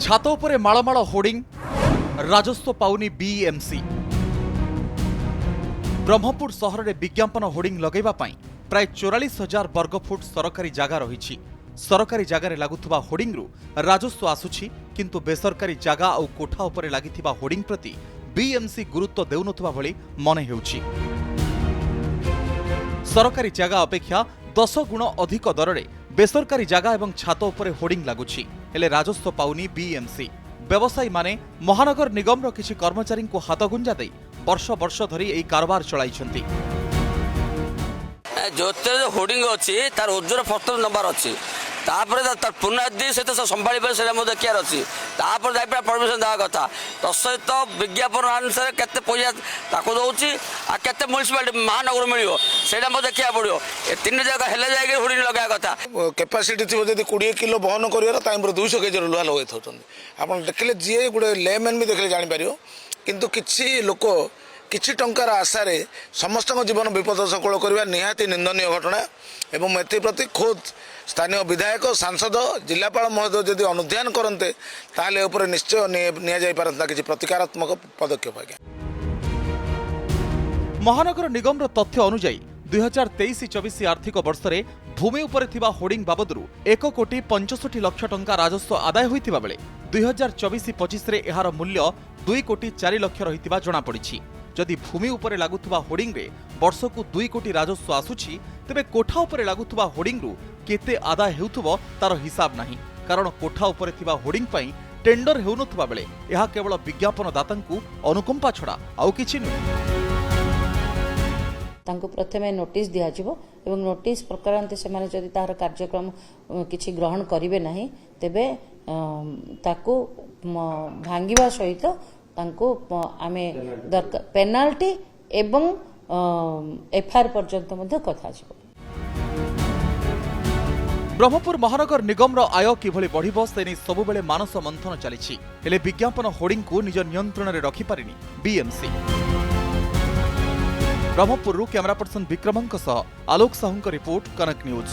छात उपरे माळमाळ होर्डिंग राजस्व पाउनी बीएमसी। ब्रह्मपुर सहर में विज्ञापन होर्डिंग लगेवा पाई प्राय 44,000 वर्गफुट सरकारी जगह रही। सरकारी जगार लगुवा होर्डिंग राजस्व आसुछि, किंतु बेसरकारी जगह और कोठा उपरे लागिथिबा होर्डिंग प्रति बीएमसी गुरुत्व देउनथुबा भली मने हेउछि। सरकारी जगह अपेक्षा 10 गुण अधिक दर बेसरकारी जगह एवं छात उपरे होर्डिंग लगुछि, हेले राजस्व पाउनी बीएमसी। व्यवसायी माने महानगर निगम किछि कर्मचारी को हाथ गुंजा दे वर्ष वर्ष धरी एही कारोबार चलाइछन्ति। जो होर्डिंग अच्छी तार ओजर फटर नंबर अच्छी तार पुनरादी सहित संभाली से देखार अच्छी परमिशन देवा कथा तसहित विज्ञापन अनुसार केते पैसा दौर आते म्यूनिशिपालिटी महानगर मिल देखा पड़ो ये तीन जगह हेले जाए होर्डिंग लगा कथा कैपेसिटी थी जब 20 किलो बहन कर 200 केजी लुहा लगे आप देखिले जी गोटे लेमैन भी देखिले जापर किंतु किसी लोक किछि टंकार आशारे समस्त जीवन विपद सकुल करवा निहाती निंदनीय घटना एवं एप्रति खुद स्थानीय विधायक सांसद जिलापाल महोदय जदि अनुध्यान करते ताले ऊपर निश्चय निया पारता किछि प्रतिकारात्मक पदक्षेप। आज्ञा महानगर निगम तथ्य अनुसार 2023-24 आर्थिक वर्ष में भूमि उपरे थिबा होर्डिंग बाबदरू 1,65 लाख टंका राजस्व आदाय होइतिबा बेले 2024-25 रे एहार मूल्य 2,04 लाख रहितिबा जणा पड़िछि। जदि भूमि उपरे लागुथुबा होर्डिंग रे वर्षकु 2 कोटी राजस्व आसुछि, तेबे कोठा उपरे लागुथुबा होर्डिंग रु केते आदाय हेउथुबो तार हिसाब नाही, कारण कोठा उपरे थिबा होर्डिंग पई टेंडर हेउनथुबा बेले एहा केवल विज्ञापन दातांकु अनुकंपा छडा आउ किछि नुहे। तांको प्रथमे नोटिस दिया जिवो एवं नोटिस प्रकारांते से माने जदि तार कार्यक्रम किछि ग्रहण करिवे नाही तेबे ताको भांगिबा सहित तांको आमे पेनाल्टी एवं एफआईआर पर्यंत मध्ये कथा जिवो। ब्रह्मपुर महानगर निगम आय किभली बढ़िबो से नै सबु बेले मानस मंथन चलिछि, हेले विज्ञापन होर्डिंग को निज नियंत्रण रे रखि पारिनी बीएमसी। ब्रह्मपुर कैमरा पर्सन विक्रमंक सह आलोक साहू रिपोर्ट, कनक न्यूज।